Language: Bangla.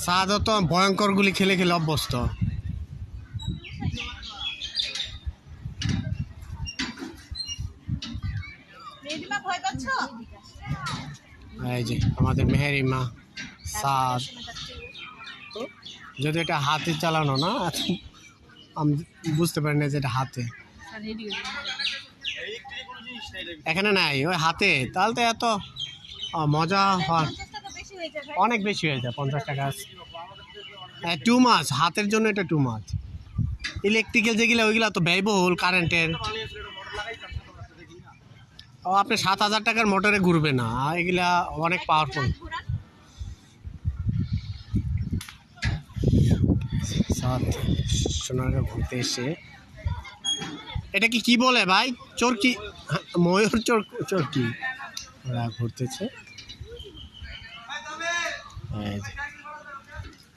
সাদা তো ভয়ঙ্কর গুলি খেলে খেলে অভ্যস্ত। এই যে আমাদের মেহেরিমা সাদ, যদি এটা হাতে চালানো না, আমি বুঝতে পারি না যে এটা হাতে, এখানে নাই, ওই হাতে, তাহলে তো এত মজা হয়, অনেক বেশি হয়ে যায় 50 টাকা। টু মাছ, হাতের জন্য এটা টু মাছ। ইলেকট্রিক্যাল যেগুলো ওইগুলো তো ব্যয়বহুল কারেন্টের। ও আপনি 7,000 টাকার মোটরে ঘুরবে না, এগুলা অনেক পাওয়ারফুল। সোনারগাঁ ঘুরতে এসে এটা কি বলে ভাই, চরকি, ময়ূর চরকি ওরা ঘুরতেছে।